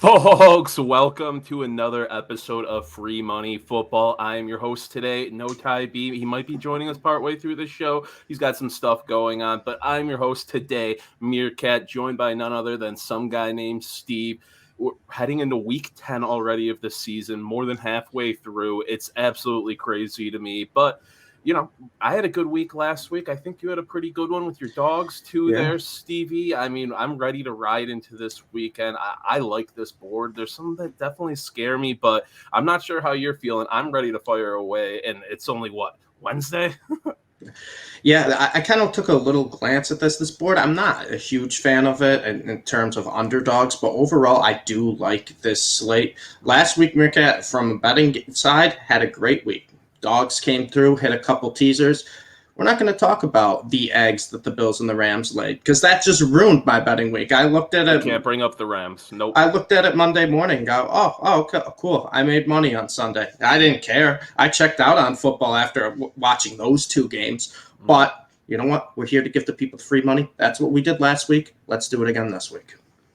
Folks, welcome to another episode of Free Money Football. I am your host today, No Ty B. He might be joining us partway through the show. He's got some stuff going on, but I'm your host today, MereKat, joined by none other than some guy named Steve. We're heading into week 10 already of the season, more than halfway through. It's absolutely crazy to me, but I had a good week last week. I think you had a pretty good one with your dogs too there, Stevie. I mean, I'm ready to ride into this weekend. I like this board. There's some that definitely scare me, but I'm not sure how you're feeling. I'm ready to fire away, and it's only, Wednesday? Yeah, I kind of took a little glance at this board. I'm not a huge fan of it in terms of underdogs, but overall, I do like this slate. Last week, MereKat, from a betting side, had a great week. Dogs came through, hit a couple teasers. We're not going to talk about the eggs that the Bills and the Rams laid because that just ruined my betting week. I looked at it. Can't bring up the Rams. Nope. I looked at it Monday morning and go, okay, cool. I made money on Sunday. I didn't care. I checked out on football after watching those two games. But you know what? We're here to give the people the free money. That's what we did last week. Let's do it again this week.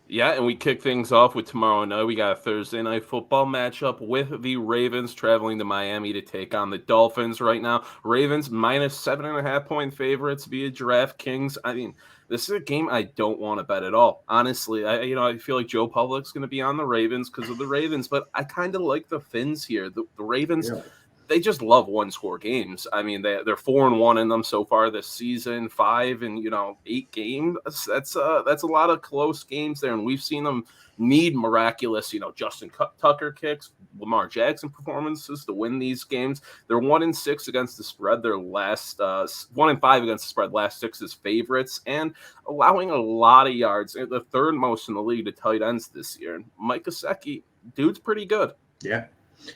Yeah, and we kick things off with tomorrow night. We got a Thursday night football matchup with the Ravens traveling to Miami to take on the Dolphins right now. Ravens minus 7.5-point favorites via DraftKings. I mean, this is a game I don't want to bet at all. Honestly, I feel like Joe Public's going to be on the Ravens because of the Ravens, but I kind of like the Fins here. The Ravens. Yeah. They just love one-score games. I mean, they're 4-1 in them so far this season, 5 in 8 games. That's a lot of close games there, and we've seen them need miraculous, Justin Tucker kicks, Lamar Jackson performances to win these games. They're 1-6 against the spread. Their last 1-5 against the spread. Last 6 is favorites, and allowing a lot of yards. The third most in the league to tight ends this year. And Mike Gesicki, dude's pretty good. Yeah.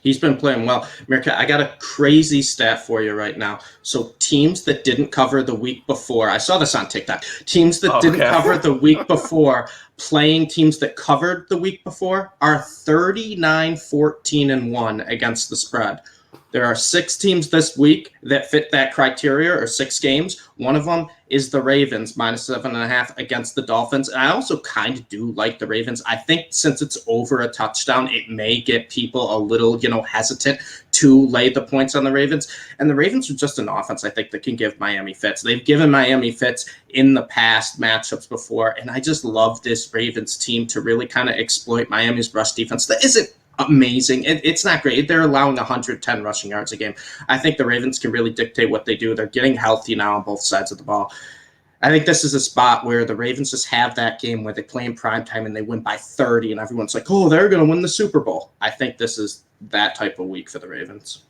He's been playing well. MereKat, I got a crazy stat for you right now. So teams that didn't cover the week before, I saw this on TikTok, teams that didn't cover the week before playing teams that covered the week before are 39-14-1 against the spread. There are 6 teams this week that fit that criteria, or 6 games. One of them is the Ravens, minus 7.5 against the Dolphins. And I also kind of do like the Ravens. I think since it's over a touchdown, it may get people a little, hesitant to lay the points on the Ravens. And the Ravens are just an offense, I think, that can give Miami fits. They've given Miami fits in the past matchups before. And I just love this Ravens team to really kind of exploit Miami's rush defense. That isn't amazing. It's not great. They're allowing 110 rushing yards a game. I think the Ravens can really dictate what they do. They're getting healthy now on both sides of the ball. I think this is a spot where the Ravens just have that game where they play in primetime and they win by 30 and everyone's like, oh, they're going to win the Super Bowl. I think this is that type of week for the Ravens.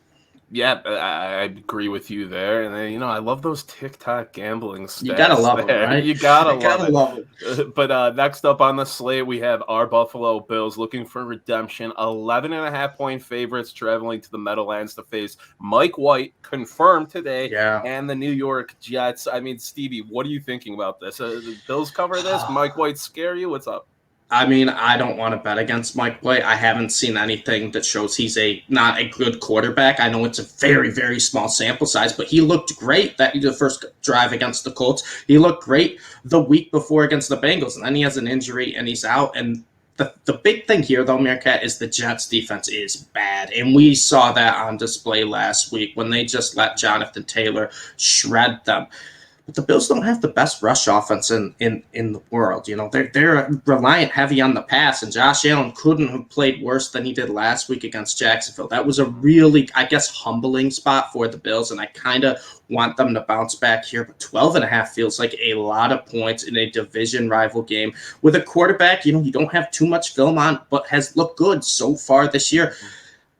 Yeah, I agree with you there. And then, I love those TikTok gambling stats. You gotta love them, right? You gotta love it. But next up on the slate, we have our Buffalo Bills looking for redemption. 11.5-point favorites traveling to the Meadowlands to face Mike White, confirmed today, and the New York Jets. I mean, Stevie, what are you thinking about this? The Bills cover this? Mike White scare you? What's up? I mean, I don't want to bet against Mike White. I haven't seen anything that shows he's not a good quarterback. I know it's a very, very small sample size, but he looked great the first drive against the Colts. He looked great the week before against the Bengals, and then he has an injury and he's out. And the big thing here, though, MereKat, is the Jets' defense is bad. And we saw that on display last week when they just let Jonathan Taylor shred them. But the Bills don't have the best rush offense in the world. They're reliant heavy on the pass, and Josh Allen couldn't have played worse than he did last week against Jacksonville. That was a really, humbling spot for the Bills, and I kind of want them to bounce back here. But 12.5 feels like a lot of points in a division rival game with a quarterback, you don't have too much film on, but has looked good so far this year.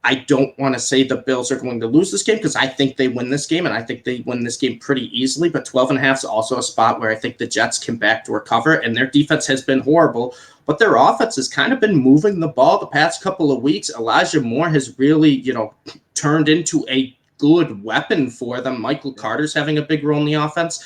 I don't want to say the Bills are going to lose this game because I think they win this game, and I think they win this game pretty easily. But 12.5 is also a spot where I think the Jets can backdoor cover, and their defense has been horrible. But their offense has kind of been moving the ball the past couple of weeks. Elijah Moore has really, turned into a good weapon for them. Michael Carter's having a big role in the offense.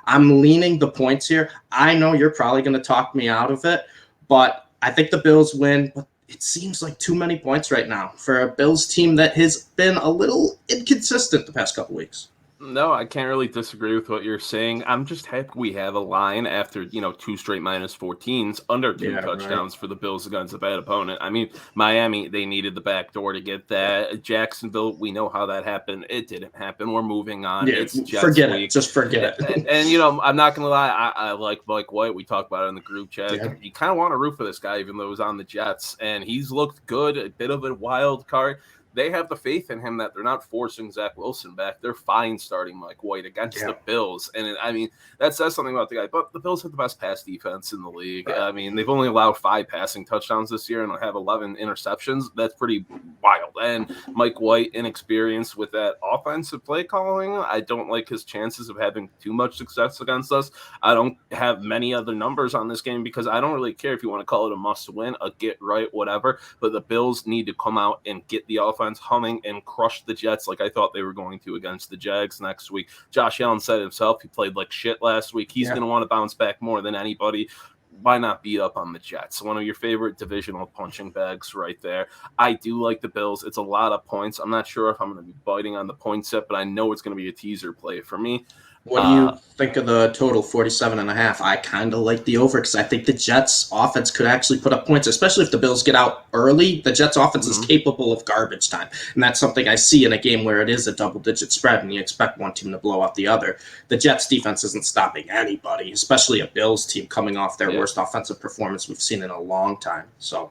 I'm leaning the points here. I know you're probably going to talk me out of it, but I think the Bills win. But it seems like too many points right now for a Bills team that has been a little inconsistent the past couple weeks. No, I can't really disagree with what you're saying. I'm just happy we have a line after, two straight -14s under two Yeah, right. touchdowns for the Bills against a bad opponent. I mean, Miami, they needed the back door to get that. Jacksonville, we know how that happened. It didn't happen. We're moving on. Yeah, It's Jets forget it. week. Just forget And, it. and I'm not going to lie. I like Mike White. We talked about it in the group chat. Yeah. You kind of want to root for this guy, even though he's on the Jets. And he's looked good, a bit of a wild card. They have the faith in him that they're not forcing Zach Wilson back. They're fine starting Mike White against the Bills. And I mean, that says something about the guy. But the Bills have the best pass defense in the league. Right. I mean, they've only allowed 5 passing touchdowns this year and have 11 interceptions. That's pretty wild. And Mike White, inexperienced with that offensive play calling, I don't like his chances of having too much success against us. I don't have many other numbers on this game because I don't really care if you want to call it a must win, a get right, whatever. But the Bills need to come out and get the offense humming and crush the Jets like I thought they were going to against the Jags next week. Josh Allen said himself he played like shit last week. He's going to want to bounce back more than anybody. Why not beat up on the Jets? One of your favorite divisional punching bags right there. I do like the Bills. It's a lot of points. I'm not sure if I'm going to be biting on the point set, but I know it's going to be a teaser play for me. What do you think of the total 47.5? I kind of like the over because I think the Jets offense could actually put up points, especially if the Bills get out early. The Jets offense is capable of garbage time. And that's something I see in a game where it is a double-digit spread and you expect one team to blow out the other. The Jets defense isn't stopping anybody, especially a Bills team coming off their worst offensive performance we've seen in a long time. So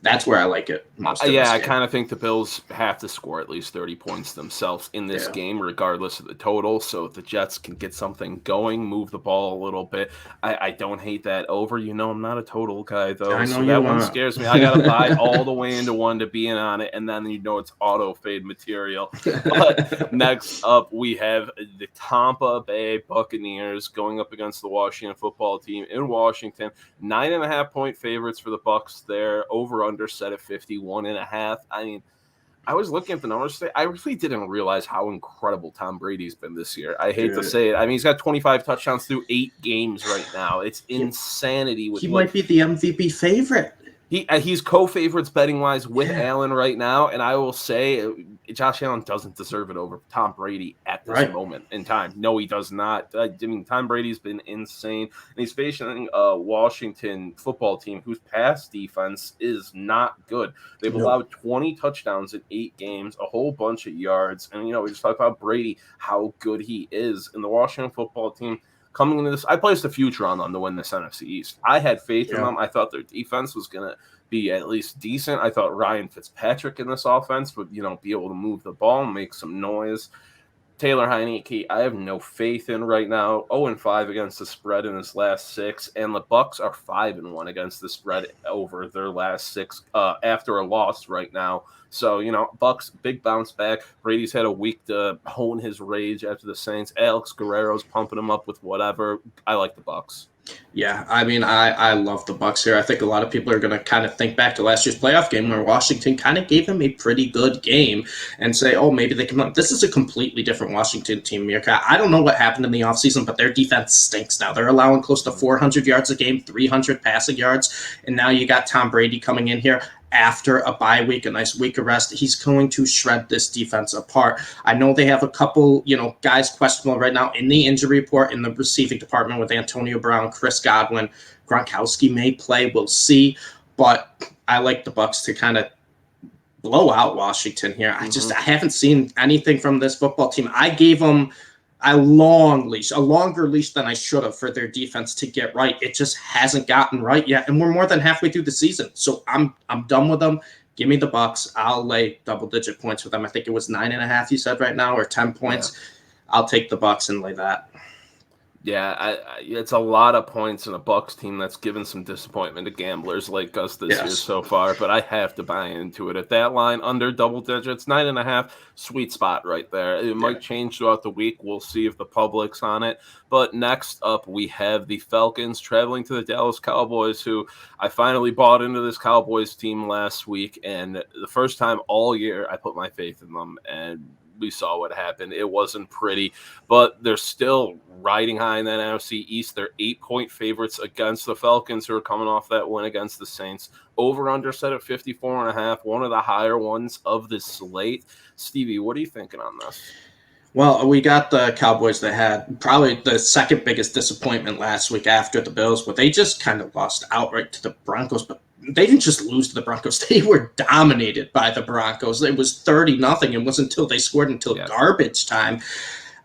that's where I like it most. I kind of think the Bills have to score at least 30 points themselves in this game, regardless of the total. So if the Jets can get something going, move the ball a little bit. I don't hate that over. I'm not a total guy, though. I know so that one scares me. I got to buy all the way into one to be in on it, and then it's auto fade material. But next up, we have the Tampa Bay Buccaneers going up against the Washington football team in Washington. 9.5-point favorites for the Bucs there. Over-under set at 51.5. I mean, I was looking at the numbers today. I really didn't realize how incredible Tom Brady's been this year. I hate to say it. I mean, he's got 25 touchdowns through 8 games right now. It's insanity. He might be the MVP favorite. He's co-favorites betting-wise with Allen right now, and I will say Josh Allen doesn't deserve it over Tom Brady at this moment in time. No, he does not. I mean, Tom Brady's been insane, and he's facing a Washington football team whose pass defense is not good. They've allowed 20 touchdowns in 8 games, a whole bunch of yards, and, we just talked about Brady, how good he is, and the Washington football team coming into this, I placed a future on them to win this NFC East. I had faith in them. I thought their defense was going to be at least decent. I thought Ryan Fitzpatrick in this offense would, be able to move the ball and make some noise. Taylor Heineke, I have no faith in right now. 0-5 against the spread in his last 6, and the Bucs are 5-1 against the spread over their last 6 after a loss right now. So, Bucs, big bounce back. Brady's had a week to hone his rage after the Saints. Alex Guerrero's pumping him up with whatever. I like the Bucs. Yeah, I mean, I love the Bucs here. I think a lot of people are going to kind of think back to last year's playoff game where Washington kind of gave him a pretty good game and say, oh, maybe they can. This is a completely different Washington team, MereKat. I don't know what happened in the offseason, but their defense stinks now. They're allowing close to 400 yards a game, 300 passing yards, and now you got Tom Brady coming in here after a bye week, a nice week of rest. He's going to shred this defense apart. I know they have a couple, guys questionable right now in the injury report in the receiving department with Antonio Brown, Chris Godwin. Gronkowski may play. We'll see. But I like the Bucs to kind of blow out Washington here. I haven't seen anything from this football team. I gave them a longer leash than I should have for their defense to get right. It just hasn't gotten right yet, and we're more than halfway through the season. So I'm done with them. Give me the Bucs. I'll lay double-digit points with them. I think it was 9.5 you said right now, or 10 points. Yeah. I'll take the Bucs and lay that. Yeah, it's a lot of points in a Bucs team that's given some disappointment to gamblers like us this year so far, but I have to buy into it. At that line, under double digits, 9.5, sweet spot right there. It might change throughout the week. We'll see if the public's on it. But next up, we have the Falcons traveling to the Dallas Cowboys, who I finally bought into this Cowboys team last week, and the first time all year I put my faith in them, and we saw what happened. It wasn't pretty, but they're still riding high in that NFC East. They're 8-point favorites against the Falcons, who are coming off that win against the Saints. Over-under set at 54.5, one of the higher ones of the slate. Stevie, what are you thinking on this? Well, we got the Cowboys that had probably the second biggest disappointment last week after the Bills, but they just kind of lost outright to the Broncos. But they didn't just lose to the Broncos; they were dominated by the Broncos. It was 30-0. It wasn't until they scored until garbage time.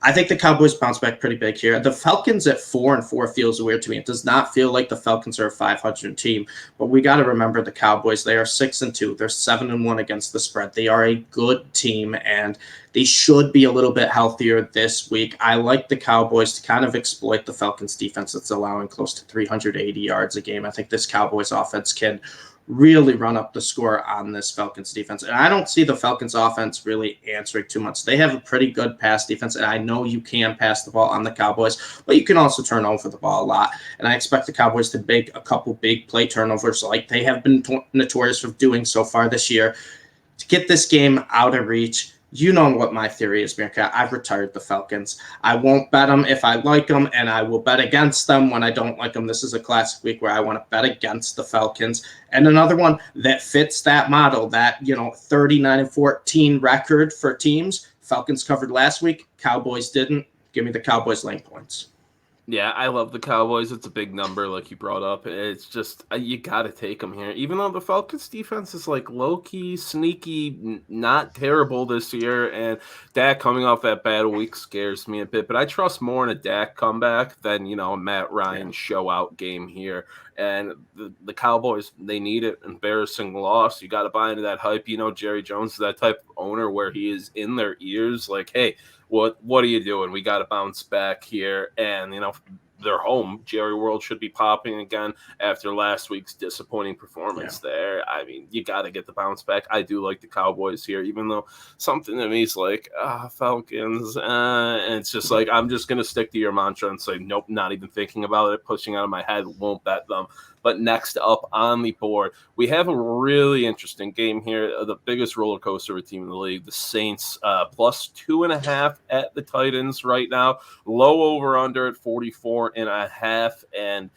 I think the Cowboys bounce back pretty big here. The Falcons at 4-4 feels weird to me. It does not feel like the Falcons are a 500 team, but we got to remember the Cowboys. They are 6-2. They're 7-1 against the spread. They are a good team, and they should be a little bit healthier this week. I like the Cowboys to kind of exploit the Falcons defense that's allowing close to 380 yards a game. I think this Cowboys offense can really run up the score on this Falcons defense. And I don't see the Falcons offense really answering too much. They have a pretty good pass defense, and I know you can pass the ball on the Cowboys, but you can also turn over the ball a lot. And I expect the Cowboys to make a couple big play turnovers like they have been notorious for doing so far this year to get this game out of reach. You know what my theory is, MereKat. I've retired the Falcons. I won't bet them if I like them, and I will bet against them when I don't like them. This is a classic week where I want to bet against the Falcons. And another one that fits that model, that 39-14 record for teams. Falcons covered last week. Cowboys didn't. Give me the Cowboys lane points. Yeah, I love the Cowboys. It's a big number, like you brought up. It's just, you got to take them here. Even though the Falcons defense is like low-key, sneaky, not terrible this year, and Dak coming off that bad week scares me a bit. But I trust more in a Dak comeback than, a Matt Ryan show-out game here. And the Cowboys, they need it. Embarrassing loss. You got to buy into that hype. Jerry Jones is that type of owner where he is in their ears like, hey, what are you doing? We got to bounce back here. And, they're home. Jerry World should be popping again after last week's disappointing performance there. I mean, you got to get the bounce back. I do like the Cowboys here, even though something to me is like, Falcons. And it's just like, I'm just going to stick to your mantra and say, nope, not even thinking about it, pushing out of my head, won't bet them. But next up on the board, we have a really interesting game here. The biggest roller coaster of a team in the league, the Saints, plus 2.5 at the Titans right now. Low over under at 44.5. And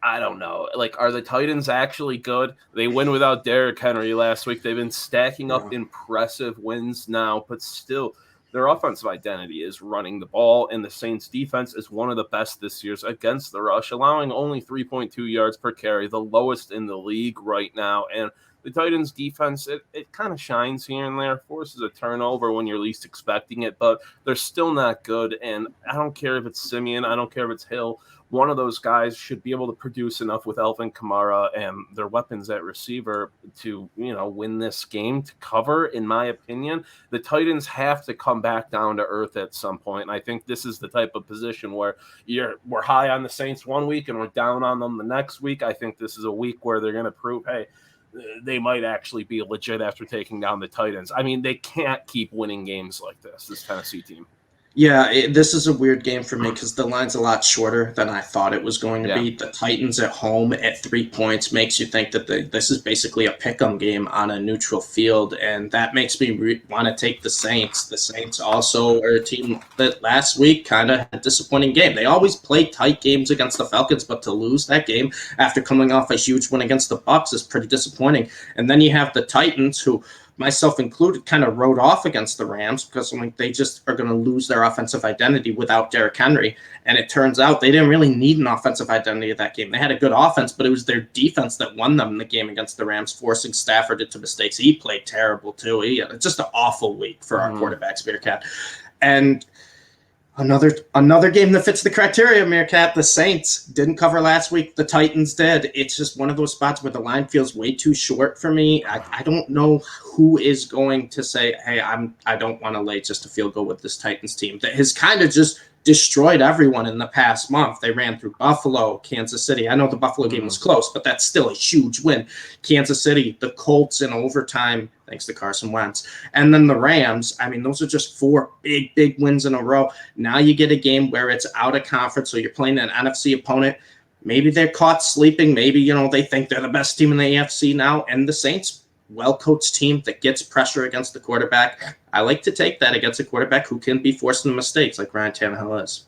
I don't know. Like, are the Titans actually good? They win without Derrick Henry last week. They've been stacking up impressive wins now, but still, their offensive identity is running the ball, and the Saints defense is one of the best this year against the rush, allowing only 3.2 yards per carry, the lowest in the league right now. And the Titans defense, it kind of shines here and there, forces a turnover when you're least expecting it, but they're still not good. And I don't care if it's Simeon, I don't care if it's Hill. One of those guys should be able to produce enough with Alvin Kamara and their weapons at receiver to, win this game, to cover, in my opinion. The Titans have to come back down to earth at some point. And I think this is the type of position where we're high on the Saints one week and we're down on them the next week. I think this is a week where they're going to prove, hey, they might actually be legit after taking down the Titans. I mean, they can't keep winning games like this Tennessee team. Yeah, this is a weird game for me because the line's a lot shorter than I thought it was going to be. The Titans at home at 3 points makes you think that this is basically a pick'em game on a neutral field, and that makes me want to take the Saints. The Saints also are a team that last week kind of had a disappointing game. They always play tight games against the Falcons, but to lose that game after coming off a huge win against the Bucs is pretty disappointing. And then you have the Titans, who, myself included, kind of wrote off against the Rams because they just are going to lose their offensive identity without Derrick Henry. And it turns out they didn't really need an offensive identity of that game. They had a good offense, but it was their defense that won them in the game against the Rams, forcing Stafford into mistakes. He played terrible too. He had just an awful week for our quarterbacks, MereKat. And Another game that fits the criteria, MereKat. The Saints didn't cover last week. The Titans did. It's just one of those spots where the line feels way too short for me. I don't know who is going to say, hey, I don't want to lay just a field goal with this Titans team that has kind of just destroyed everyone in the past month. They ran through Buffalo, Kansas City. I know the Buffalo game was close, but that's still a huge win. Kansas City, the Colts in overtime, thanks to Carson Wentz. And then the Rams. I mean, those are just 4 big wins in a row. Now you get a game where it's out of conference, so you're playing an NFC opponent. Maybe they're caught sleeping. Maybe, they think they're the best team in the AFC now. And the Saints, well-coached team that gets pressure against the quarterback. I like to take that against a quarterback who can be forcing mistakes like Ryan Tannehill is.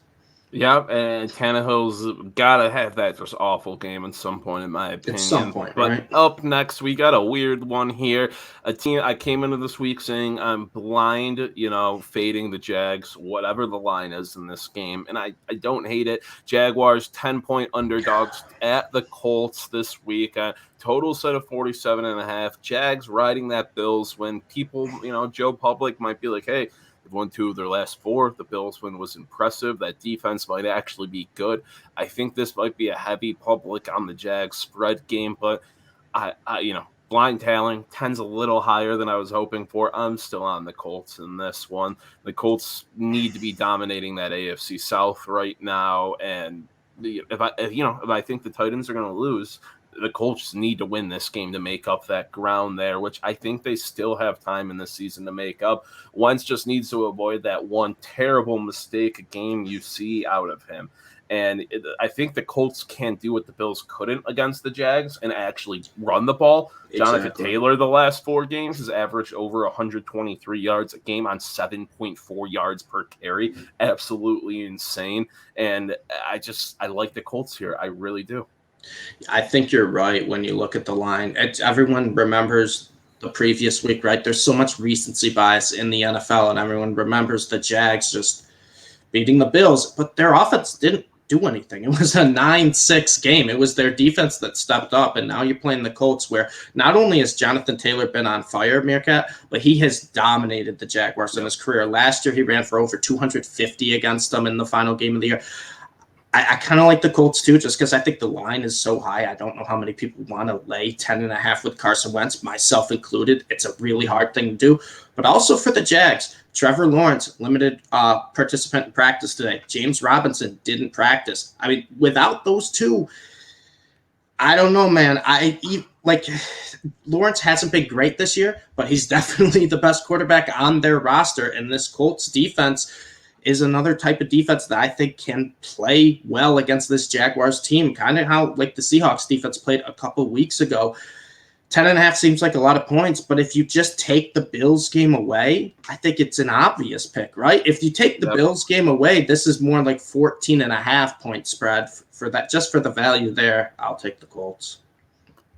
Yeah, and Tannehill's gotta have that just awful game at some point, in my At some opinion. point, But right? up next, we got a weird one here. A team I came into this week saying I'm blind, fading the Jags, whatever the line is in this game. And I don't hate it. Jaguars 10-point underdogs at the Colts this week. Total set of 47.5. Jags riding that Bills when people, Joe Public might be like, hey, they've won 2 of their last 4. The Bills win was impressive. That defense might actually be good. I think this might be a heavy public on the Jags spread game, but blind tailing 10's a little higher than I was hoping for. I'm still on the Colts in this one. The Colts need to be dominating that AFC South right now, and if I think the Titans are going to lose, the Colts need to win this game to make up that ground there, which I think they still have time in this season to make up. Wentz just needs to avoid that one terrible mistake game you see out of him. And I think the Colts can do what the Bills couldn't against the Jags and actually run the ball. Jonathan Exactly. Taylor, the last 4 games, has averaged over 123 yards a game on 7.4 yards per carry. Absolutely insane. And I like the Colts here. I really do. I think you're right when you look at the line. Everyone remembers the previous week, right? There's so much recency bias in the NFL, and everyone remembers the Jags just beating the Bills, but their offense didn't do anything. It was a 9-6 game. It was their defense that stepped up, and now you're playing the Colts, where not only has Jonathan Taylor been on fire, MereKat, but he has dominated the Jaguars in his career. Last year, he ran for over 250 against them in the final game of the year. I kind of like the Colts too, just because I think the line is so high. I don't know how many people want to lay 10.5 with Carson Wentz, myself included. It's a really hard thing to do. But also for the Jags, Trevor Lawrence, limited participant in practice today. James Robinson didn't practice. I mean, without those two, I don't know, man. Lawrence hasn't been great this year, but he's definitely the best quarterback on their roster. And this Colts defense is another type of defense that I think can play well against this Jaguars team, kind of how like the Seahawks defense played a couple weeks ago. 10.5 seems like a lot of points, but if you just take the Bills game away, I think it's an obvious pick, right? If you take the Bills game away, this is more like 14.5 point spread for that. Just for the value there, I'll take the Colts.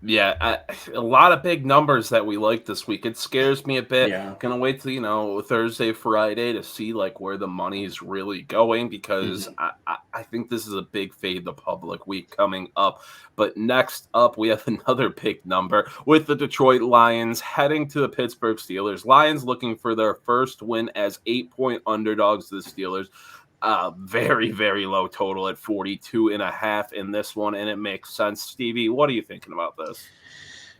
Yeah, a lot of big numbers that we like this week. It scares me a bit. Yeah. Gonna wait till Thursday, Friday to see like where the money is really going, because I think this is a big fade the public week coming up. But next up, we have another big number with the Detroit Lions heading to the Pittsburgh Steelers. Lions looking for their first win as 8-point underdogs to the Steelers. Very, very low total at 42.5 in this one, and it makes sense. Stevie, what are you thinking about this?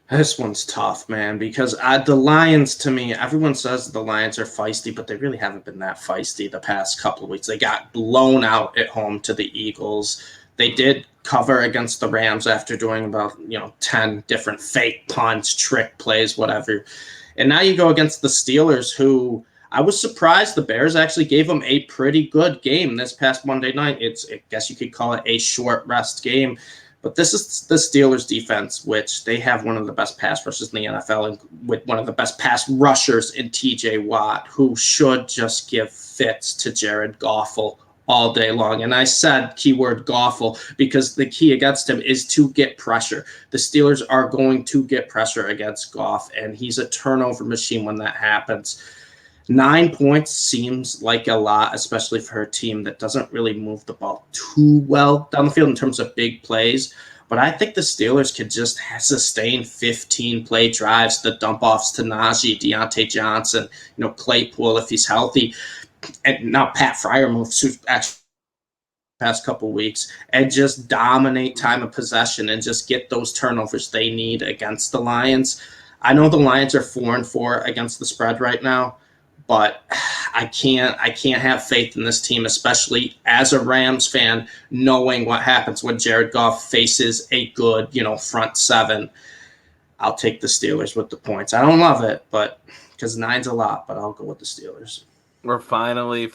This one's tough, man, because the Lions, to me, everyone says the Lions are feisty, but they really haven't been that feisty the past couple of weeks. They got blown out at home to the Eagles. They did cover against the Rams after doing about 10 different fake punts, trick plays, whatever. And now you go against the Steelers, who I was surprised the Bears actually gave them a pretty good game this past Monday night. I guess you could call it a short rest game. But this is the Steelers defense, which they have one of the best pass rushers in the NFL, and with one of the best pass rushers in TJ Watt, who should just give fits to Jared Goffel all day long. And I said keyword Goffel because the key against him is to get pressure. The Steelers are going to get pressure against Goff, and he's a turnover machine when that happens. 9 points seems like a lot, especially for a team that doesn't really move the ball too well down the field in terms of big plays. But I think the Steelers could just sustain 15-play drives, the dump-offs to Najee, Deontay Johnson, Claypool if he's healthy. And now Pat Freiermuth, actually past couple weeks, and just dominate time of possession and just get those turnovers they need against the Lions. I know the Lions are 4-4 against the spread right now, but I can't have faith in this team, especially as a Rams fan, knowing what happens when Jared Goff faces a good, front seven. I'll take the Steelers with the points. I don't love it, but because 9's a lot, but I'll go with the Steelers. We're finally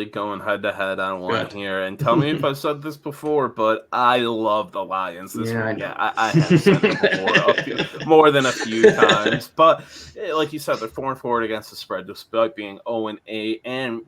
going head-to-head on one Good. here. And tell me if I said this before, but I love the Lions this Yeah, I week. know. Yeah, I have said it before, more than a few times. But like you said, they're 4-4 against the spread, despite being 0-8. And,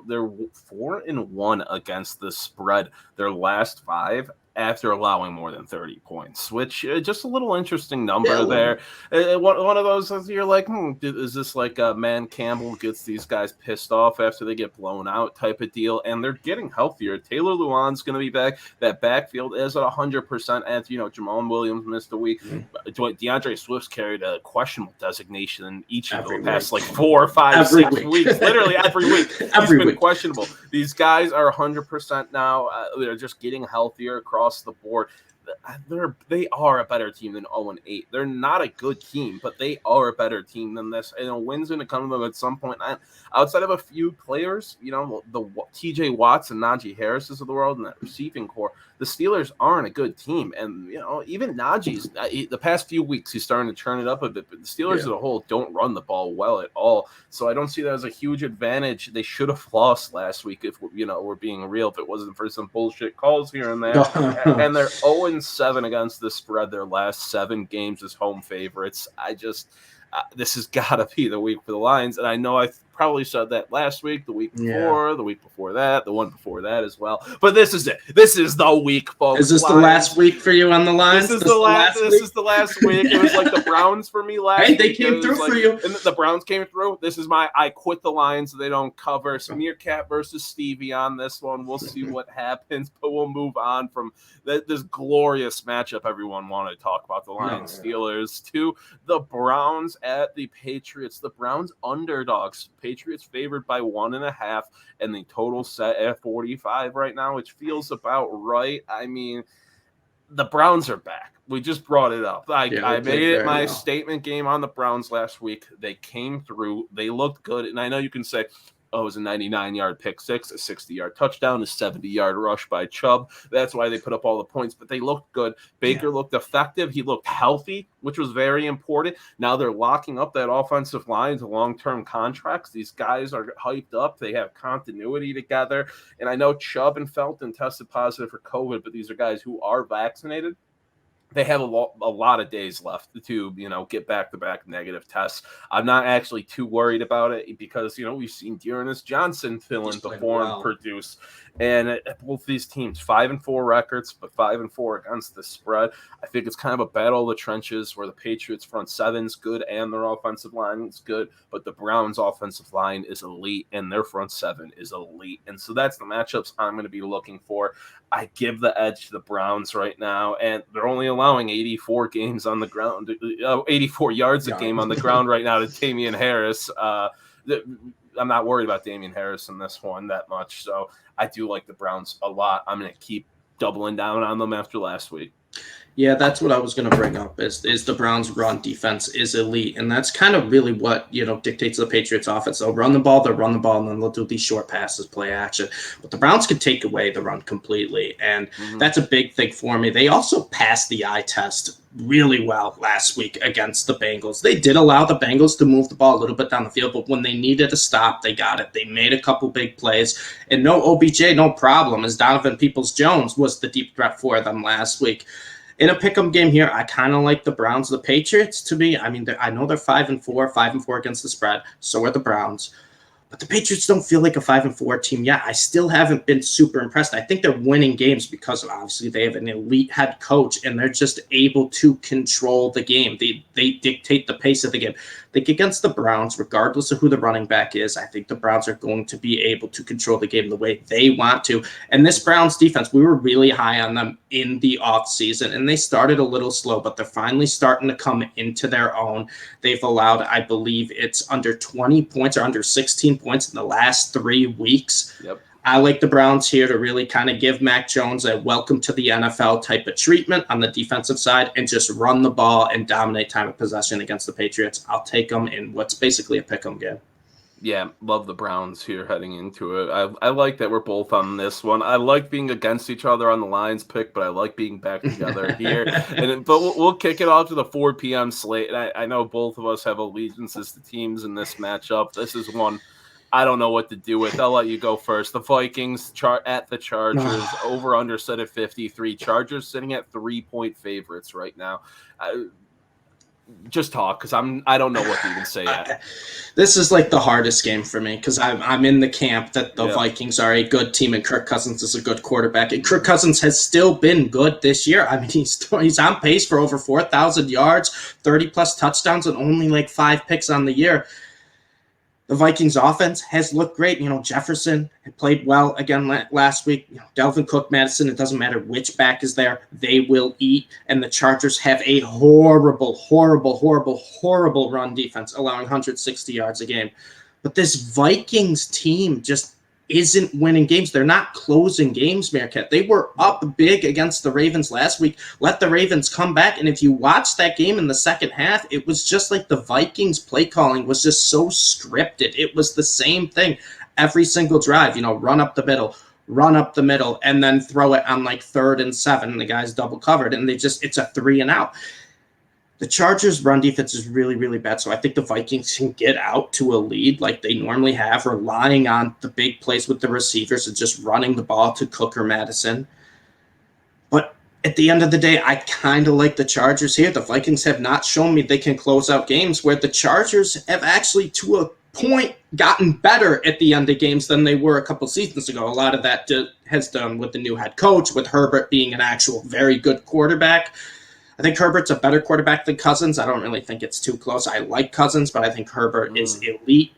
they're 4-1 against the spread their last 5 after allowing more than 30 points, which just a little interesting number there. One of those you're like, is this like Man Campbell gets these guys pissed off after they get blown out type of deal? And they're getting healthier. Taylor Lewan's going to be back. That backfield is at 100%. And Jamal Williams missed a week. DeAndre Swift's carried a questionable designation in each of the past like 4, 5, 6 weeks. Literally every week. He's been questionable. These guys are 100% now. They're just getting healthier across the board. They are a better team than 0-8. They're not a good team, but they are a better team than this. And a win's going to come to them at some point. Outside of a few players, the TJ Watts and Najee Harris's of the world and that receiving core, the Steelers aren't a good team. And, even Najee's, the past few weeks, he's starting to turn it up a bit. But the Steelers as a whole don't run the ball well at all. So I don't see that as a huge advantage. They should have lost last week if, we're being real, if it wasn't for some bullshit calls here and there. And they're 0-7 against the spread their last 7 games as home favorites. This has got to be the week for the Lions. And I know I probably said that last week, the week before, the week before that, the one before that as well. But this is it. This is the week, folks. Is this Lions. The last week for you on the Lions? This is the last week. It was like the Browns for me last week. Hey, they came through for you. And the Browns came through. This is I quit the Lions so they don't cover. So MereKat versus Stevie on this one. We'll see what happens, but we'll move on from this glorious matchup everyone wanted to talk about, the Lions Steelers, to the Browns at the Patriots. The Browns underdogs. Patriots favored by 1.5, and the total set at 45 right now, which feels about right. I mean, the Browns are back. We just brought it up. I made it my statement game on the Browns last week. They came through. They looked good. And I know you can say, it was a 99-yard pick six, a 60-yard touchdown, a 70-yard rush by Chubb. That's why they put up all the points, but they looked good. Baker looked effective. He looked healthy, which was very important. Now they're locking up that offensive line to long-term contracts. These guys are hyped up. They have continuity together. And I know Chubb and Felton tested positive for COVID, but these are guys who are vaccinated. They have a lot of days left to, get back-to-back negative tests. I'm not actually too worried about it because, we've seen Dearness Johnson fill in before and produce. And both these teams, 5-4 records, but 5-4 against the spread. I think it's kind of a battle of the trenches where the Patriots front seven's good and their offensive line is good, but the Browns offensive line is elite and their front seven is elite. And so that's the matchups I'm going to be looking for. I give the edge to the Browns right now, and they're only allowing 84 games on the ground, 84 yards a game on the ground right now to Damian Harris. I'm not worried about Damian Harris in this one that much, so I do like the Browns a lot. I'm going to keep doubling down on them after last week. Yeah, that's what I was going to bring up is the Browns' run defense is elite, and that's kind of really what, dictates the Patriots' offense. They'll run the ball, and then they'll do these short passes, play action. But the Browns can take away the run completely, and that's a big thing for me. They also passed the eye test really well last week against the Bengals. They did allow the Bengals to move the ball a little bit down the field, but when they needed to stop, they got it. They made a couple big plays, and no OBJ, no problem, as Donovan Peoples-Jones was the deep threat for them last week. In a pick'em game here, I kind of like the Browns. The Patriots, to me, I mean, I know they're 5-4 against the spread. So are the Browns. But the Patriots don't feel like a 5-4 team yet. I still haven't been super impressed. I think they're winning games because obviously they have an elite head coach and they're just able to control the game. They dictate the pace of the game. I think against the Browns, regardless of who the running back is, I think the Browns are going to be able to control the game the way they want to. And this Browns defense, we were really high on them in the offseason, and they started a little slow, but they're finally starting to come into their own. They've allowed, I believe it's under 20 points or under 16 points in the last 3 weeks. Yep. I like the Browns here to really kind of give Mac Jones a welcome to the NFL type of treatment on the defensive side and just run the ball and dominate time of possession against the Patriots. I'll take them in what's basically a pick-em game. Yeah, love the Browns here heading into it. I like that we're both on this one. I like being against each other on the Lions pick, but I like being back together here. But we'll kick it off to the 4 p.m. slate. And I know both of us have allegiances to teams in this matchup. This is one I don't know what to do with. I'll let you go first. The Vikings at the Chargers, over under set at 53. Chargers sitting at 3-point favorites right now. Just talk, because I don't know what to even say yet. This is like the hardest game for me because I'm in the camp that the Vikings are a good team and Kirk Cousins is a good quarterback. And Kirk Cousins has still been good this year. I mean, he's on pace for over 4,000 yards, 30-plus touchdowns, and only like 5 picks on the year. The Vikings offense has looked great. Jefferson played well again last week. Dalvin Cook, Madison, it doesn't matter which back is there. They will eat. And the Chargers have a horrible run defense, allowing 160 yards a game. But this Vikings team just isn't winning games. They're not closing games, MereKat. They were up big against the Ravens last week. Let the Ravens come back. And if you watch that game in the second half, it was just like the Vikings play calling was just so scripted. It was the same thing every single drive, run up the middle, and then throw it on like 3rd and 7. And the guy's double covered, and it's a 3 and out. The Chargers' run defense is really, really bad, so I think the Vikings can get out to a lead like they normally have, relying on the big plays with the receivers and just running the ball to Cook or Madison. But at the end of the day, I kind of like the Chargers here. The Vikings have not shown me they can close out games, where the Chargers have actually, to a point, gotten better at the end of games than they were a couple seasons ago. A lot of that has done with the new head coach, with Herbert being an actual very good quarterback. I think Herbert's a better quarterback than Cousins. I don't really think it's too close. I like Cousins, but I think Herbert is elite.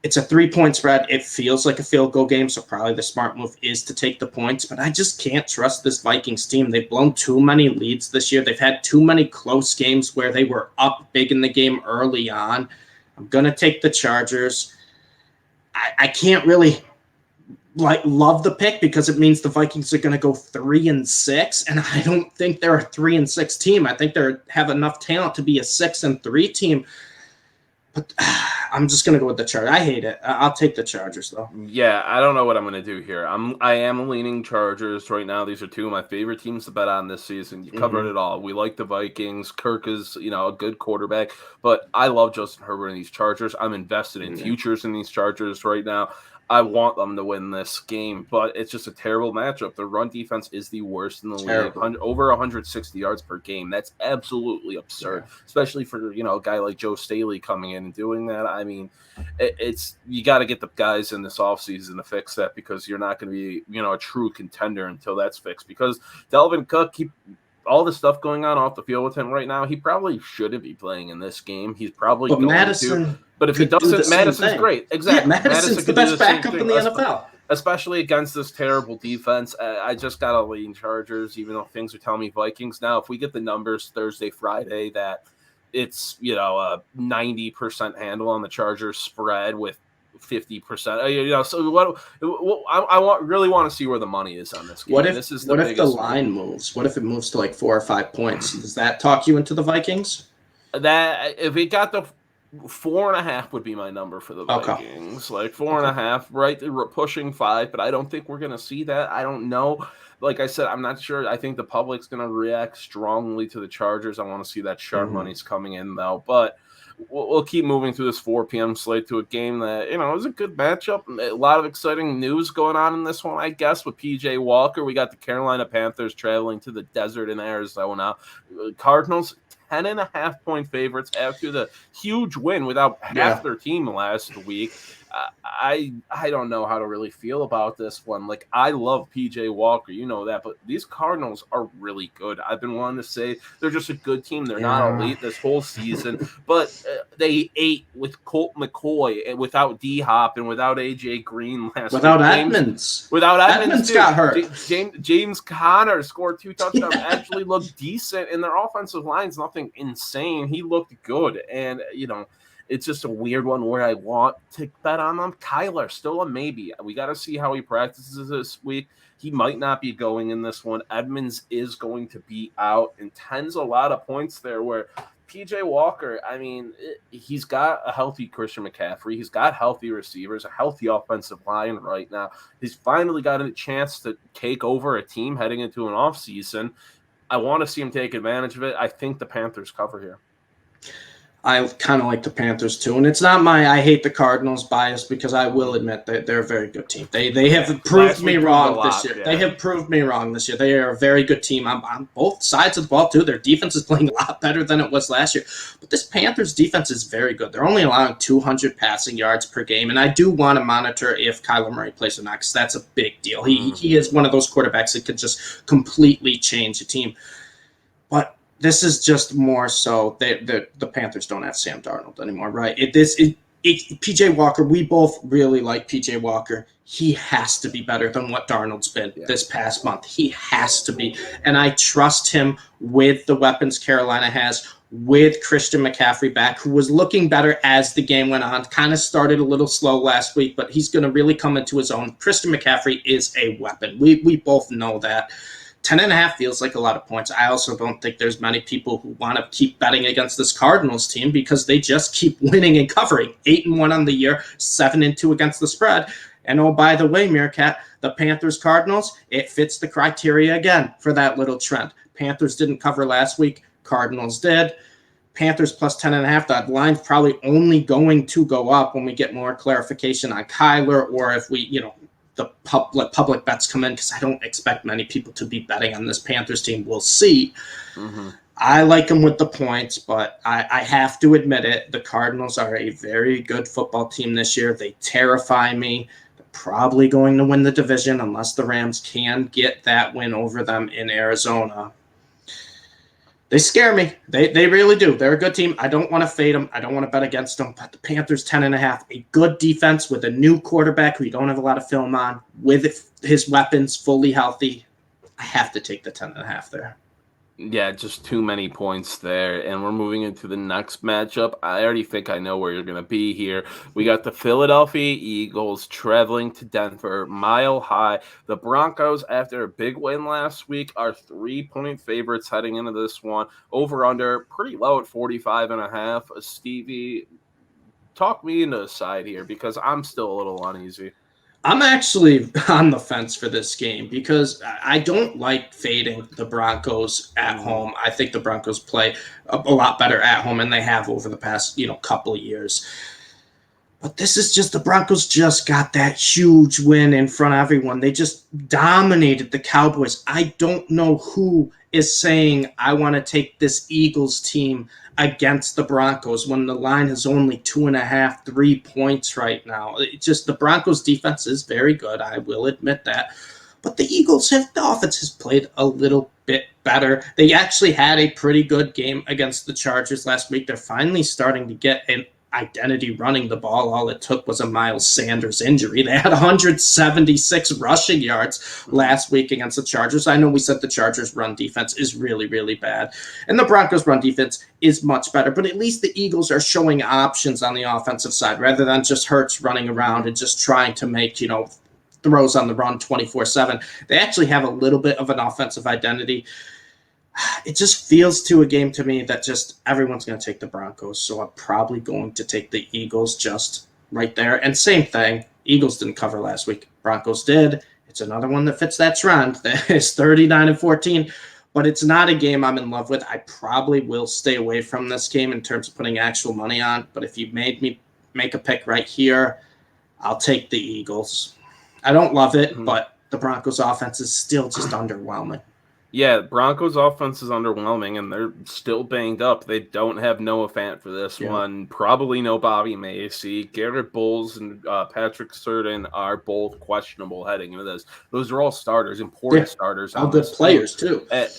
It's a 3-point spread. It feels like a field goal game, so probably the smart move is to take the points. But I just can't trust this Vikings team. They've blown too many leads this year. They've had too many close games where they were up big in the game early on. I'm going to take the Chargers. I can't really love the pick because it means the Vikings are going to go 3-6, and I don't think they're a 3-6 team. I think they have enough talent to be a 6-3 team. But I'm just going to go with the Chargers. I hate it. I'll take the Chargers, though. Yeah, I don't know what I'm going to do here. I am leaning Chargers right now. These are two of my favorite teams to bet on this season. You covered it all. We like the Vikings. Kirk is, a good quarterback. But I love Justin Herbert and these Chargers. I'm invested in futures in these Chargers right now. I want them to win this game, but it's just a terrible matchup. The run defense is the worst in the league. Over 160 yards per game. That's absolutely absurd, especially for a guy like Joe Staley coming in and doing that. I mean, it's you got to get the guys in this offseason to fix that, because you're not going to be a true contender until that's fixed. Because Dalvin Cook, all the stuff going on off the field with him right now, he probably shouldn't be playing in this game. He's probably going to. But if he doesn't, Madison's great. Exactly. Yeah, Madison's the best backup in the NFL. Especially against this terrible defense. I just got to lean Chargers, even though things are telling me Vikings. Now, if we get the numbers Thursday, Friday, that it's, a 90% handle on the Chargers spread with 50%. So what I really want to see where the money is on this game. What if the line moves? What if it moves to like 4 or 5 points? Does that talk you into the Vikings? That if it got the 4.5 would be my number for the Vikings. Like 4.5, right? We're pushing 5, but I don't think we're gonna see that. I don't know. Like I said, I'm not sure. I think the public's gonna react strongly to the Chargers. I want to see that sharp money's coming in though, but we'll keep moving through this 4 p.m. slate to a game that, is a good matchup. A lot of exciting news going on in this one, I guess, with P.J. Walker. We got the Carolina Panthers traveling to the desert in Arizona. Cardinals, 10.5-point favorites after the huge win without half their team last week. I don't know how to really feel about this one. Like, I love P.J. Walker, you know that, but these Cardinals are really good. I've been wanting to say they're just a good team. They're not elite this whole season, but they ate with Colt McCoy and without D-Hop and without A.J. Green last week. Edmonds. Without Edmonds got hurt. James Conner scored 2 touchdowns, actually looked decent, and their offensive line's nothing insane. He looked good, and, it's just a weird one where I want to bet on them. Kyler, still a maybe. We got to see how he practices this week. He might not be going in this one. Edmonds is going to be out, and 10's a lot of points there where P.J. Walker, I mean, he's got a healthy Christian McCaffrey. He's got healthy receivers, a healthy offensive line right now. He's finally got a chance to take over a team heading into an offseason. I want to see him take advantage of it. I think the Panthers cover here. I kind of like the Panthers too, and it's not my I hate the Cardinals bias because I will admit that they're a very good team. They have proved me wrong this year. They have proved me wrong this year. They are a very good team on both sides of the ball too. Their defense is playing a lot better than it was last year, but this Panthers defense is very good. They're only allowing 200 passing yards per game, and I do want to monitor if Kyler Murray plays or not because that's a big deal. He is one of those quarterbacks that could just completely change a team, but. This is just more so the Panthers don't have Sam Darnold anymore, right? PJ Walker, we both really like PJ Walker. He has to be better than what Darnold's been this past month. He has to be. And I trust him with the weapons Carolina has, with Christian McCaffrey back, who was looking better as the game went on. Kind of started a little slow last week, but he's going to really come into his own. Christian McCaffrey is a weapon. We both know that. 10.5 feels like a lot of points. I also don't think there's many people who want to keep betting against this Cardinals team because they just keep winning and covering. 8-1 on the year, 7-2 against the spread. And oh, by the way, MereKat, the Panthers-Cardinals, it fits the criteria again for that little trend. Panthers didn't cover last week. Cardinals did. Panthers plus 10.5. That line's probably only going to go up when we get more clarification on Kyler or if we, the public bets come in because I don't expect many people to be betting on this Panthers team. We'll see. Mm-hmm. I like them with the points, but I have to admit it. The Cardinals are a very good football team this year. They terrify me. They're probably going to win the division unless the Rams can get that win over them in Arizona. They scare me. They really do. They're a good team. I don't want to fade them. I don't want to bet against them. But the Panthers, 10.5, a good defense with a new quarterback who you don't have a lot of film on, with his weapons fully healthy. I have to take the 10.5 there. Yeah, just too many points there. And we're moving into the next matchup. I already think I know where you're going to be here. We got the Philadelphia Eagles traveling to Denver, Mile High. The Broncos, after a big win last week, are 3-point favorites heading into this one. Over-under, pretty low at 45.5. Stevie, talk me into a side here because I'm still a little uneasy. I'm actually on the fence for this game because I don't like fading the Broncos at home. I think the Broncos play a lot better at home than they have over the past, couple of years. But this is just the Broncos just got that huge win in front of everyone. They just dominated the Cowboys. I don't know who is saying I want to take this Eagles team against the Broncos when the line is only 2.5, 3 points right now. It's just the Broncos defense is very good. I will admit that. But the the offense has played a little bit better. They actually had a pretty good game against the Chargers last week. They're finally starting to get an identity running the ball. All it took was a Miles Sanders injury. They had 176 rushing yards last week against the Chargers. I know we said the Chargers run defense is really, really bad. And the Broncos run defense is much better. But at least the Eagles are showing options on the offensive side rather than just Hurts running around and just trying to make, throws on the run 24/7. They actually have a little bit of an offensive identity. It just feels to a game to me that just everyone's going to take the Broncos. So I'm probably going to take the Eagles just right there. And same thing. Eagles didn't cover last week. Broncos did. It's another one that fits that trend. That is 39-14. But it's not a game I'm in love with. I probably will stay away from this game in terms of putting actual money on. But if you made me make a pick right here, I'll take the Eagles. I don't love it, but the Broncos offense is still just underwhelming. Yeah, Broncos offense is underwhelming, and they're still banged up. They don't have Noah Fant for this one. Probably no Bobby Macy. Garrett Bowles and Patrick Surtain are both questionable heading into this. Those are all starters, important starters. All good players, too. And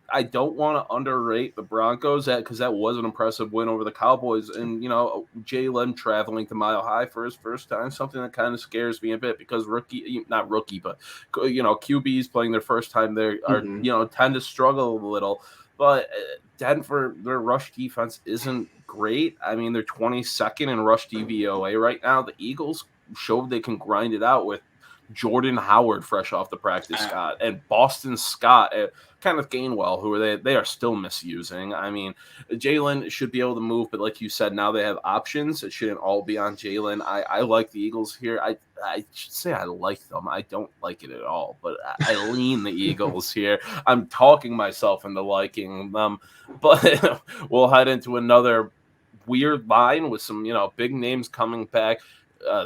I don't want to underrate the Broncos because that was an impressive win over the Cowboys. And, Jalen traveling to Mile High for his first time, something that kind of scares me a bit because QBs playing their first time there are, tend to struggle a little. But Denver, their rush defense isn't great. I mean, they're 22nd in rush DVOA right now. The Eagles showed they can grind it out with Jordan Howard fresh off the practice squad, and Boston Scott, Kenneth Gainwell, who they are still misusing. I mean, Jalen should be able to move, but like you said, now they have options. It shouldn't all be on Jalen. I like the Eagles here. I should say I like them. I don't like it at all, but I lean the Eagles here. I'm talking myself into liking them, but we'll head into another weird line with some, big names coming back.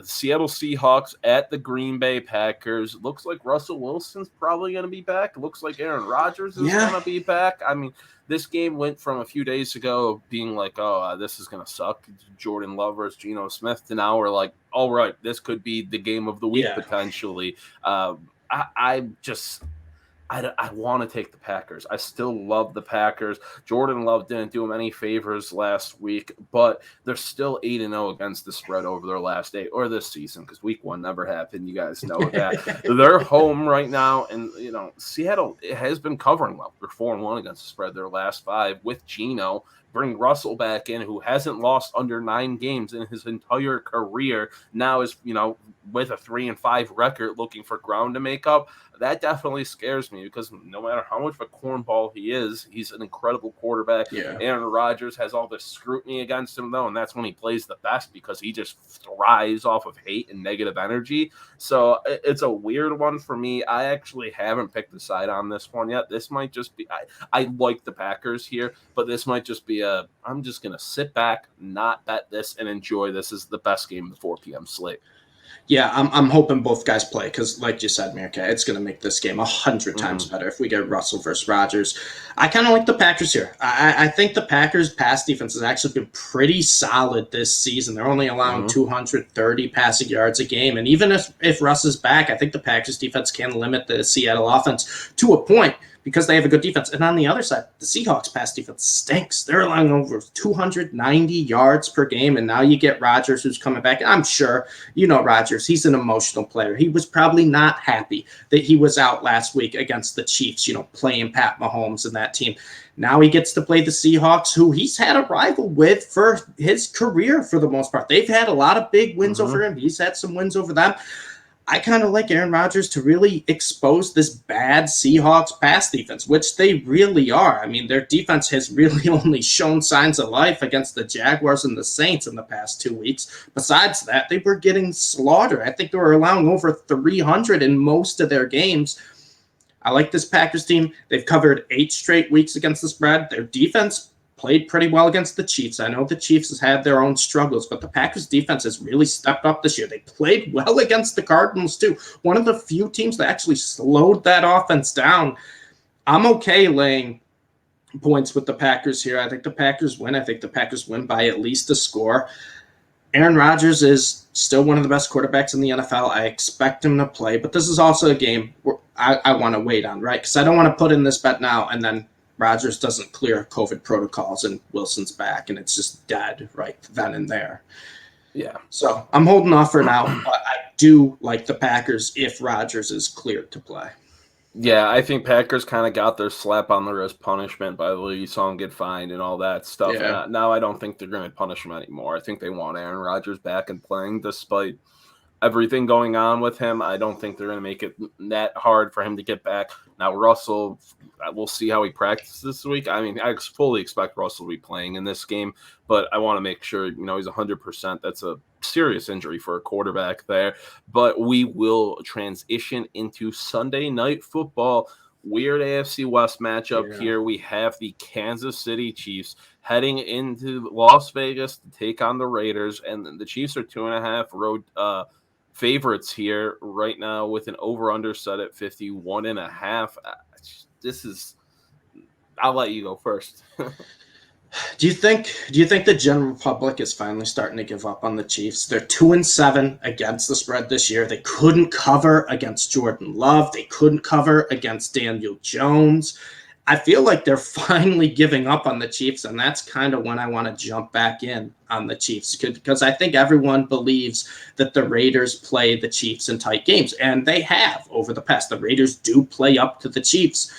Seattle Seahawks at the Green Bay Packers. Looks like Russell Wilson's probably going to be back. Looks like Aaron Rodgers is going to be back. I mean, this game went from a few days ago being like, this is going to suck, Jordan Love versus Geno Smith, to now we're like, all right, this could be the game of the week potentially. I want to take the Packers. I still love the Packers. Jordan Love didn't do them any favors last week, but they're still 8-0 against the spread over their last 8, or this season, because week 1 never happened. You guys know that. They're home right now, and Seattle has been covering well. They're 4-1 against the spread their last 5 with Geno. Bring Russell back in, who hasn't lost under 9 games in his entire career. Now is, with a 3-5 record, looking for ground to make up. That definitely scares me, because no matter how much of a cornball he is, he's an incredible quarterback. Yeah. Aaron Rodgers has all this scrutiny against him, though, and that's when he plays the best, because he just thrives off of hate and negative energy. So it's a weird one for me. I actually haven't picked a side on this one yet. This might just be – I like the Packers here, but this might just be I'm just going to sit back, not bet this, and enjoy this as the best game of the 4 p.m. slate. Yeah, I'm hoping both guys play, because like you said, MereKat, it's going to make this game 100 times better if we get Russell versus Rodgers. I kind of like the Packers here. I think the Packers' pass defense has actually been pretty solid this season. They're only allowing 230 passing yards a game. And even if Russ is back, I think the Packers' defense can limit the Seattle offense to a point, because they have a good defense. And on the other side, the Seahawks pass defense stinks. They're allowing over 290 yards per game, and now you get Rodgers, who's coming back. And I'm sure, Rodgers, he's an emotional player. He was probably not happy that he was out last week against the Chiefs, playing Pat Mahomes and that team. Now he gets to play the Seahawks, who he's had a rival with for his career for the most part. They've had a lot of big wins over him. He's had some wins over them. I kind of like Aaron Rodgers to really expose this bad Seahawks pass defense, which they really are. I mean, their defense has really only shown signs of life against the Jaguars and the Saints in the past 2 weeks. Besides that, they were getting slaughtered. I think they were allowing over 300 in most of their games. I like this Packers team. They've covered 8 straight weeks against the spread. Their defense played pretty well against the Chiefs. I know the Chiefs has had their own struggles, but the Packers defense has really stepped up this year. They played well against the Cardinals too. One of the few teams that actually slowed that offense down. I'm okay laying points with the Packers here. I think the Packers win. I think the Packers win by at least a score. Aaron Rodgers is still one of the best quarterbacks in the NFL. I expect him to play, but this is also a game where I want to wait on, right? Because I don't want to put in this bet now and then Rodgers doesn't clear COVID protocols and Wilson's back and it's just dead right then and there. Yeah. So I'm holding off for now, but I do like the Packers if Rodgers is cleared to play. Yeah, I think Packers kind of got their slap on the wrist punishment by the way you saw him get fined and all that stuff. Yeah. And now I don't think they're going to punish him anymore. I think they want Aaron Rodgers back and playing despite everything going on with him. I don't think they're going to make it that hard for him to get back. Now, Russell, we'll see how he practices this week. I mean, I fully expect Russell to be playing in this game, but I want to make sure, he's 100%. That's a serious injury for a quarterback there. But we will transition into Sunday Night Football. Weird AFC West matchup here. We have the Kansas City Chiefs heading into Las Vegas to take on the Raiders, and the Chiefs are 2.5 road favorites here right now with an over-under set at 51.5. This is – I'll let you go first. Do you think the general public is finally starting to give up on the Chiefs? They're 2-7 against the spread this year. They couldn't cover against Jordan Love. They couldn't cover against Daniel Jones. I feel like they're finally giving up on the Chiefs, and that's kind of when I want to jump back in on the Chiefs because I think everyone believes that the Raiders play the Chiefs in tight games, and they have over the past. The Raiders do play up to the Chiefs.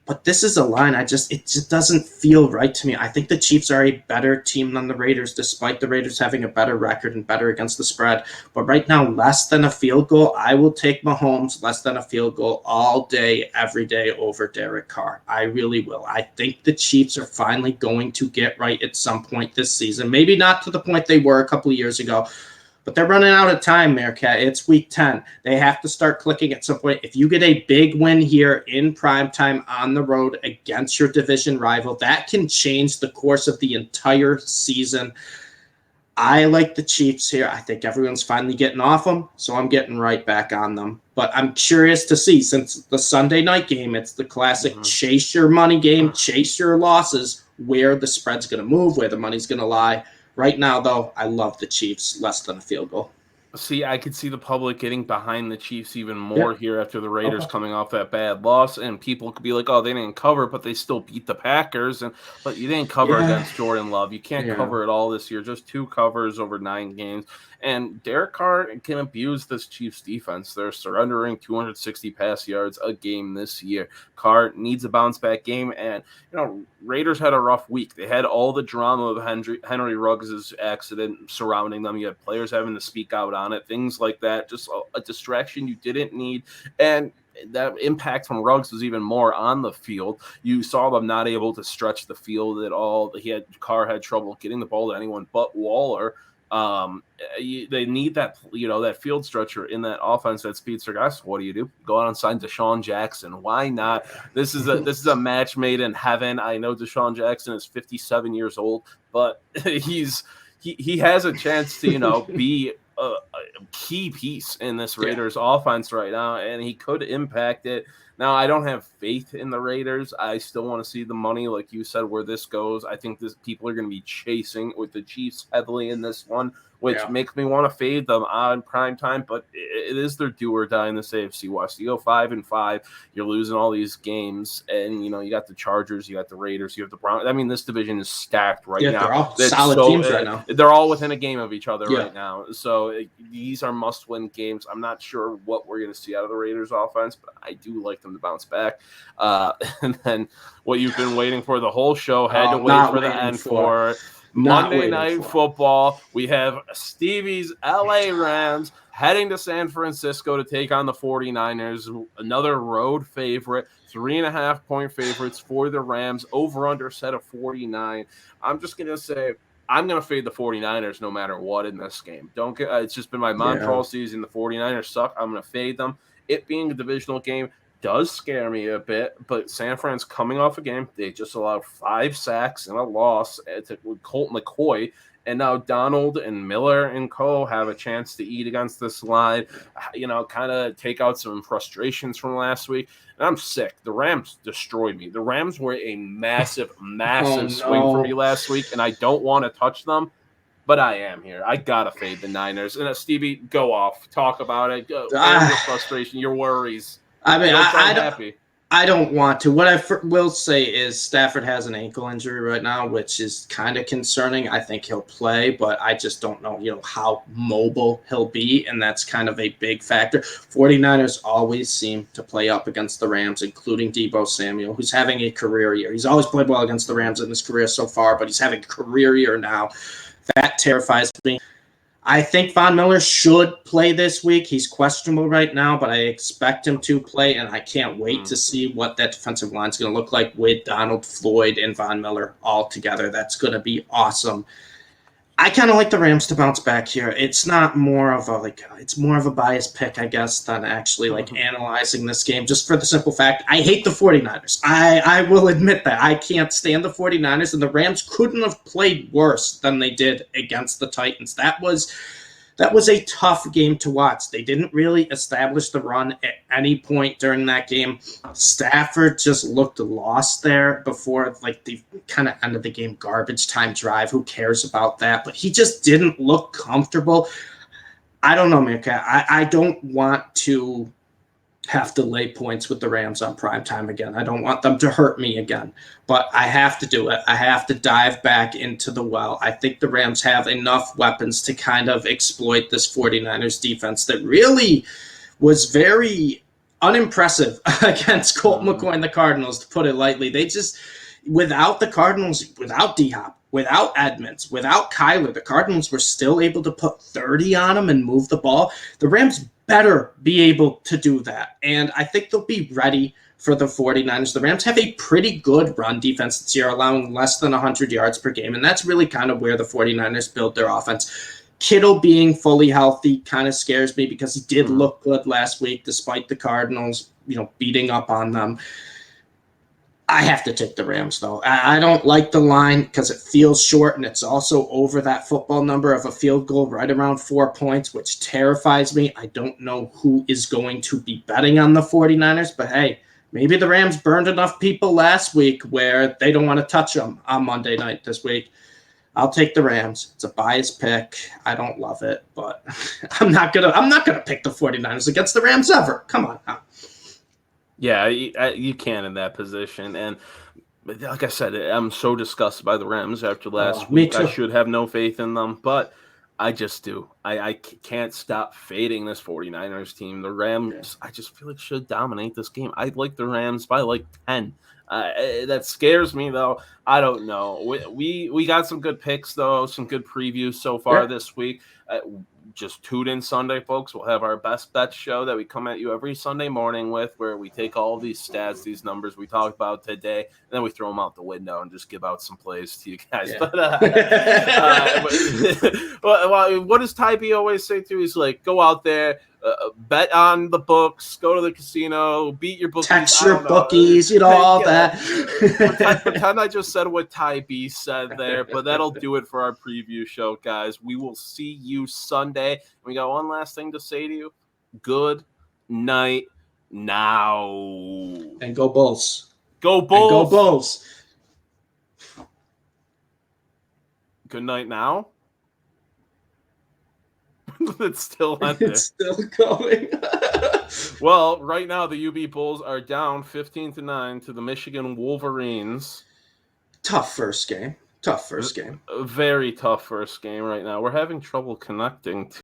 But this is a line it just doesn't feel right to me. I think the Chiefs are a better team than the Raiders, despite the Raiders having a better record and better against the spread. But right now, less than a field goal, I will take Mahomes less than a field goal all day, every day over Derek Carr. I really will. I think the Chiefs are finally going to get right at some point this season. Maybe not to the point they were a couple of years ago, but they're running out of time, MereKat. It's week 10. They have to start clicking at some point. If you get a big win here in primetime on the road against your division rival, that can change the course of the entire season. I like the Chiefs here. I think everyone's finally getting off them, so I'm getting right back on them. But I'm curious to see, since the Sunday night game, it's the classic chase your money game, chase your losses, where the spread's going to move, where the money's going to lie. Right now, though, I love the Chiefs less than a field goal. See, I could see the public getting behind the Chiefs even more here after the Raiders coming off that bad loss, and people could be like, "Oh, they didn't cover, but they still beat the Packers." But you didn't cover against Jordan Love. You can't cover it all this year. Just 2 covers over 9 games. And Derek Carr can abuse this Chiefs defense. They're surrendering 260 pass yards a game this year. Carr needs a bounce back game, and Raiders had a rough week. They had all the drama of Henry Ruggs' accident surrounding them. You had players having to speak out on it, things like that. Just a distraction you didn't need, and that impact from Ruggs was even more on the field. You saw them not able to stretch the field at all. Carr had trouble getting the ball to anyone but Waller. They need that that field stretcher in that offense, that speedster. Guys, what do? Go out and sign Deshaun Jackson. Why not? This is a match made in heaven. I know Deshaun Jackson is 57 years old, but he has a chance to be a key piece in this Raiders offense right now, and he could impact it. Now, I don't have faith in the Raiders. I still want to see the money, like you said, where this goes. I think people are going to be chasing with the Chiefs heavily in this one, which makes me want to fade them on primetime, but it is their do or die in this AFC West. You go 5-5, you're losing all these games, and you got the Chargers, you got the Raiders, you have the Broncos. I mean, this division is stacked right now. They're all solid teams right now. They're all within a game of each other right now. So these are must-win games. I'm not sure what we're going to see out of the Raiders offense, but I do like them to bounce back. And then what you've been waiting for the whole show, had to wait for the end for it. Monday Night Football. We have Stevie's LA Rams heading to San Francisco to take on the 49ers, another road favorite, 3.5-point favorites for the Rams, over-under set of 49. I'm just going to say I'm going to fade the 49ers no matter what in this game. It's just been my mantra all season. The 49ers suck. I'm going to fade them. It being a divisional game does scare me a bit, but San Fran's coming off a game. They just allowed 5 sacks and a loss with Colt McCoy, and now Donald and Miller and co have a chance to eat against this line, kind of take out some frustrations from last week. And I'm sick. The Rams destroyed me. The Rams were a massive swing for me last week, and I don't want to touch them, but I am here. I got to fade the Niners. And Stevie, go off. Talk about it. Your frustration, your worries. I mean, I don't want to. What I will say is Stafford has an ankle injury right now, which is kind of concerning. I think he'll play, but I just don't know, how mobile he'll be, and that's kind of a big factor. 49ers always seem to play up against the Rams, including Deebo Samuel, who's having a career year. He's always played well against the Rams in his career so far, but he's having a career year now. That terrifies me. I think Von Miller should play this week. He's questionable right now, but I expect him to play, and I can't wait to see what that defensive line is going to look like with Donald, Floyd, and Von Miller all together. That's going to be awesome. I kind of like the Rams to bounce back here. It's not more of it's more of a biased pick, I guess, than actually analyzing this game, just for the simple fact I hate the 49ers. I will admit that. I can't stand the 49ers, and the Rams couldn't have played worse than they did against the Titans. That was a tough game to watch. They didn't really establish the run at any point during that game. Stafford just looked lost there before the kind of end of the game garbage time drive. Who cares about that? But he just didn't look comfortable. I don't know, MereKat. I don't want to have to lay points with the Rams on primetime again. I don't want them to hurt me again, but I have to do it. I have to dive back into the well. I think the Rams have enough weapons to kind of exploit this 49ers defense that really was very unimpressive against Colt McCoy and the Cardinals, to put it lightly. They just, without the Cardinals, without D-Hop, without Edmonds, without Kyler, the Cardinals were still able to put 30 on them and move the ball. The Rams better be able to do that. And I think they'll be ready for the 49ers. The Rams have a pretty good run defense this year, allowing less than 100 yards per game. And that's really kind of where the 49ers build their offense. Kittle being fully healthy kind of scares me because he did look good last week despite the Cardinals, beating up on them. I have to take the Rams, though. I don't like the line because it feels short, and it's also over that football number of a field goal right around 4 points, which terrifies me. I don't know who is going to be betting on the 49ers, but hey, maybe the Rams burned enough people last week where they don't want to touch them on Monday night this week. I'll take the Rams. It's a biased pick. I don't love it, but I'm not gonna pick the 49ers against the Rams ever. Come on. Yeah, you can in that position. And like I said, I'm so disgusted by the Rams after last week. Me too. I should have no faith in them, but I just do. I can't stop fading this 49ers team. The Rams, I just feel like should dominate this game. I like the Rams by like 10. That scares me, though. I don't know. We got some good picks, though, some good previews so far this week. Just tune in Sunday, folks. We'll have our best bet show that we come at you every Sunday morning with, where we take all these stats, these numbers we talked about today, and then we throw them out the window and just give out some plays to you guys. Yeah. But what does Ty B always say too? He's like, go out there, bet on the books, go to the casino, beat your bookies. Text your bookies, all that. Pretend I just said what Ty B said there, but that'll do it for our preview show, guys. We will see you Sunday. We got one last thing to say to you. Good night now. And go Bulls. Go Bulls. And go Bulls. Good night now. It's still on there. It's still going. Well, right now the UB Bulls are down 15-9 to the Michigan Wolverines. Tough first game. A very tough first game right now. We're having trouble connecting to